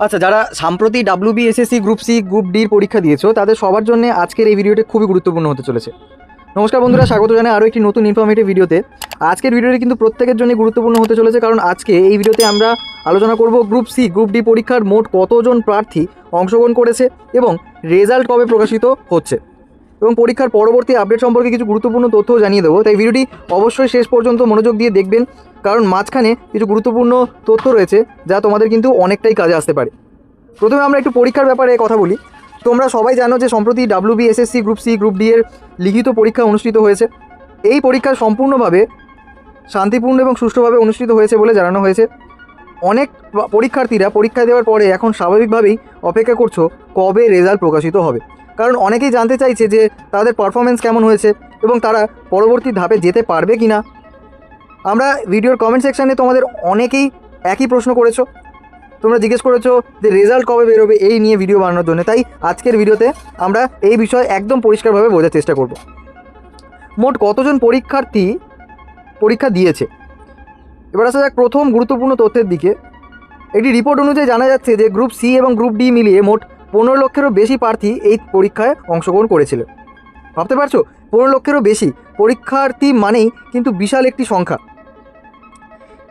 আচ্ছা, যারা সাম্প্রতি WBSSC group C group ডির পরীক্ষা দিয়েছো তাদের সবার জন্য আজকের এই ভিডিওটি খুবই গুরুত্বপূর্ণ হতে চলেছে। নমস্কার বন্ধুরা, স্বাগত জানাই আরও একটি নতুন ইনফরমেটিভ ভিডিওতে। আজকের ভিডিওটি কিন্তু প্রত্যেকের জন্য গুরুত্বপূর্ণ হতে চলেছে, কারণ আজকে এই ভিডিওতে আমরা আলোচনা করব গ্রুপ সি গ্রুপ ডি পরীক্ষার মোট কতজন প্রার্থী অংশগ্রহণ করেছে এবং রেজাল্ট কবে প্রকাশিত হচ্ছে, এবং পরীক্ষার পরবর্তী আপডেট সম্পর্কে কিছু গুরুত্বপূর্ণ তথ্যও জানিয়ে দেবো। তাই ভিডিওটি অবশ্যই শেষ পর্যন্ত মনোযোগ দিয়ে দেখবেন, কারণ মাঝখানে কিছু গুরুত্বপূর্ণ তথ্য রয়েছে যা তোমাদের কিন্তু অনেকটাই কাজে আসতে পারে। প্রথমে আমরা একটু পরীক্ষার ব্যাপারে কথা বলি। তোমরা সবাই জানো যে সম্প্রতি WBSSC group C group D এর লিখিত পরীক্ষা অনুষ্ঠিত হয়েছে। এই পরীক্ষা সম্পূর্ণভাবে শান্তিপূর্ণ এবং সুষ্ঠুভাবে অনুষ্ঠিত হয়েছে বলে জানানো হয়েছে। অনেক পরীক্ষার্থীরা পরীক্ষা দেওয়ার পরে এখন স্বাভাবিকভাবেই অপেক্ষা করছো কবে রেজাল্ট প্রকাশিত হবে, কারণ অনেকেই জানতে চাইছে যে তাদের পারফরমেন্স কেমন হয়েছে এবং তারা পরবর্তী ধাপে যেতে পারবে কি না। আমরা ভিডিওর কমেন্ট সেকশানে তোমাদের অনেকেই একই প্রশ্ন করেছো। তোমরা জিজ্ঞেস করেছো যে রেজাল্ট কবে বেরোবে এই নিয়ে ভিডিও বানানোর জন্য। তাই আজকের ভিডিওতে আমরা এই বিষয়ে একদম পরিষ্কারভাবে বোঝার চেষ্টা করব। মোট কতজন পরীক্ষার্থী পরীক্ষা দিয়েছে, এবার আসা যাক প্রথম গুরুত্বপূর্ণ তথ্যের দিকে। একটি রিপোর্ট অনুযায়ী জানা যাচ্ছে যে গ্রুপ সি এবং গ্রুপ ডি মিলিয়ে মোট 15 লক্ষেরও বেশি প্রার্থী এই পরীক্ষায় অংশগ্রহণ করেছিল। ভাবতে পারছো, 15 লক্ষেরও বেশি পরীক্ষার্থী মানেই কিন্তু বিশাল একটি সংখ্যা।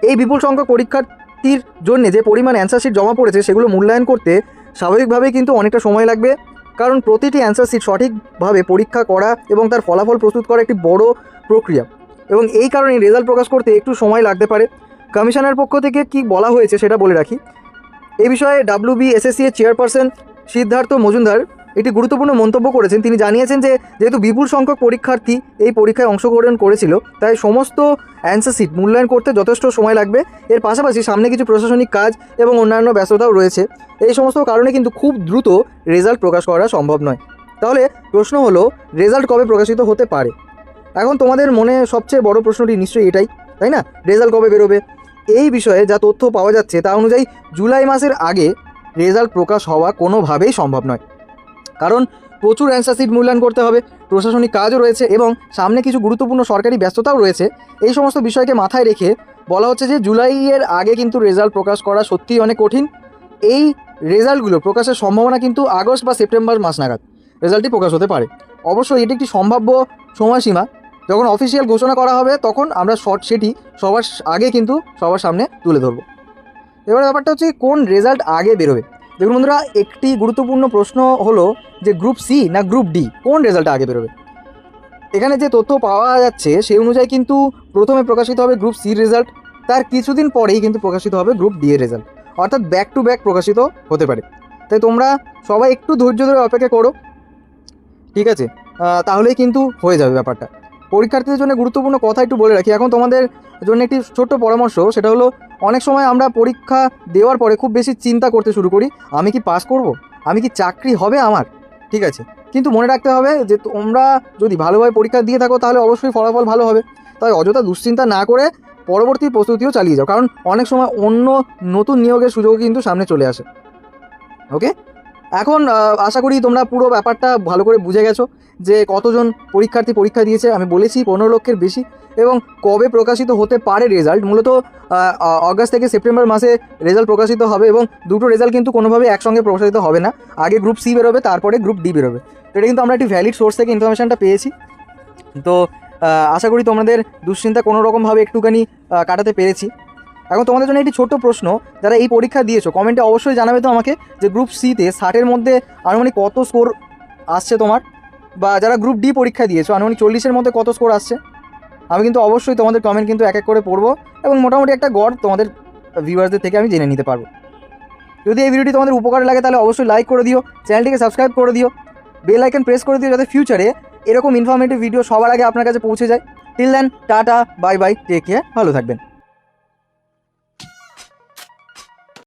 এই বিপুল সংখ্যক পরীক্ষার্থীর জন্য যে পরিমাণ অ্যান্সার শিট জমা পড়েছে সেগুলো মূল্যায়ন করতে স্বাভাবিকভাবেই কিন্তু অনেকটা সময় লাগবে, কারণ প্রতিটি অ্যান্সার শিট সঠিকভাবে পরীক্ষা করা এবং তার ফলাফল প্রস্তুত করা একটি বড় প্রক্রিয়া, এবং এই কারণে রেজাল্ট প্রকাশ করতে একটু সময় লাগতে পারে। কমিশনের পক্ষ থেকে কি বলা হয়েছে সেটা বলে রাখি। এই বিষয়ে WBSSC এর চেয়ারপারসন সিদ্ধার্থ মজুমদার একটি গুরুত্বপূর্ণ মন্তব্য করেছেন। তিনি জানিয়েছেন যে যেহেতু বিপুল সংখ্যক পরীক্ষার্থী এই পরীক্ষায় অংশগ্রহণ করেছিল, তাই সমস্ত অ্যান্সার শিট মূল্যায়ন করতে যথেষ্ট সময় লাগবে। এর পাশাপাশি সামনে কিছু প্রশাসনিক কাজ এবং অন্যান্য ব্যস্ততাও রয়েছে। এই সমস্ত কারণে কিন্তু খুব দ্রুত রেজাল্ট প্রকাশ করা সম্ভব নয়। তাহলে প্রশ্ন হলো, রেজাল্ট কবে প্রকাশিত হতে পারে? এখন তোমাদের মনে সবচেয়ে বড় প্রশ্নটি নিশ্চয়ই এটাই, তাই না? রেজাল্ট কবে বেরোবে? এই বিষয়ে যা তথ্য পাওয়া যাচ্ছে তা অনুযায়ী জুলাই মাসের আগে রেজাল্ট প্রকাশ হওয়া কোনোভাবেই সম্ভব নয়, কারণ প্রচুর অ্যান্সার শিট মূল্যায়ন করতে হবে, প্রশাসনিক কাজও রয়েছে এবং সামনে কিছু গুরুত্বপূর্ণ সরকারি ব্যস্ততাও রয়েছে। এই সমস্ত বিষয়কে মাথায় রেখে বলা হচ্ছে যে জুলাইয়ের আগে কিন্তু রেজাল্ট প্রকাশ করা সত্যিই অনেক কঠিন। এই রেজাল্টগুলো প্রকাশের সম্ভাবনা কিন্তু আগস্ট বা সেপ্টেম্বর মাস নাগাদ রেজাল্টটি প্রকাশ হতে পারে। অবশ্যই এটি একটি সম্ভাব্য সময়সীমা। যখন অফিসিয়াল ঘোষণা করা হবে তখন আমরা সেটি সবার আগে কিন্তু সবার সামনে তুলে ধরব। এবার ব্যাপারটা হচ্ছে কোন রেজাল্ট আগে বেরোবে। দেখুন বন্ধুরা, একটি গুরুত্বপূর্ণ প্রশ্ন হলো যে গ্রুপ সি না গ্রুপ ডি, কোন রেজাল্ট আগে বেরোবে? এখানে যে তথ্য পাওয়া যাচ্ছে সেই অনুযায়ী কিন্তু প্রথমে প্রকাশিত হবে গ্রুপ সির রেজাল্ট, তার কিছুদিন পরেই কিন্তু প্রকাশিত হবে গ্রুপ ডি এর রেজাল্ট, অর্থাৎ ব্যাক টু ব্যাক প্রকাশিত হতে পারে। তাই তোমরা সবাই একটু ধৈর্য ধরে অপেক্ষা করো, ঠিক আছে? তাহলেই কিন্তু হয়ে যাবে ব্যাপারটা। পরীক্ষার্থীদের জন্য গুরুত্বপূর্ণ কথা একটু বলে রাখি। এখন তোমাদের জন্য একটি ছোট্ট পরামর্শ, সেটা হলো অনেক সময় আমরা পরীক্ষা দেওয়ার পরে খুব বেশি চিন্তা করতে শুরু করি, আমি কি পাস করব, আমি কি চাকরি হবে আমার, ঠিক আছে? কিন্তু মনে রাখতে হবে যে তোমরা যদি ভালোভাবে পরীক্ষা দিয়ে থাকো তাহলে অবশ্যই ফলাফল ভালো হবে। তাই অযথা দুশ্চিন্তা না করে পরবর্তী প্রস্তুতিও চালিয়ে যাও, কারণ অনেক সময় অন্য নতুন নিয়োগের সুযোগ কিন্তু সামনে চলে আসে। ওকে, এখন আশা করি তোমরা পুরো ব্যাপারটা ভালো করে বুঝে গেছো যে কতজন পরীক্ষার্থী পরীক্ষা দিয়েছে। আমি বলেছি 15 লক্ষের বেশি, এবং কবে প্রকাশিত হতে পারে রেজাল্ট, মূলত অগাস্ট থেকে সেপ্টেম্বর মাসে রেজাল্ট প্রকাশিত হবে, এবং দুটো রেজাল্ট কিন্তু কোনোভাবে একসঙ্গে প্রকাশিত হবে না। আগে গ্রুপ সি বেরোবে, তারপরে গ্রুপ ডি বেরোবে। তো এটা কিন্তু আমরা একটি ভ্যালিড সোর্স থেকে ইনফরমেশনটা পেয়েছি। তো আশা করি তোমাদের দুশ্চিন্তা কোনো রকমভাবে একটুখানি কাটাতে পেরেছি। এখন তোমাদের জন্য একটি ছোট্ট প্রশ্ন, যারা এই পরীক্ষা দিয়েছো কমেন্টে অবশ্যই জানাবে তো আমাকে যে গ্রুপ সিতে 60-এর মধ্যে আনুমানিক কত স্কোর আসছে তোমার, বা যারা গ্রুপ ডি পরীক্ষা দিয়েছো আনুমানিক 40-এর মধ্যে কত স্কোর আসছে। আমি কিন্তু অবশ্যই তোমাদের কমেন্ট কিন্তু এক এক করে পড়বো, এবং মোটামুটি একটা গড় তোমাদের ভিউয়ার্সদের থেকে আমি জেনে নিতে পারবো। যদি এই ভিডিওটি তোমাদের উপকারে লাগে তাহলে অবশ্যই লাইক করে দিও, চ্যানেলটিকে সাবস্ক্রাইব করে দিও, বেল আইকন প্রেস করে দিও, যাতে ফিউচারে এরকম ইনফরমেটিভ ভিডিও সবার আগে আপনার কাছে পৌঁছে যায়। Till then, tata, bye bye, take care, ভালো থাকবেন।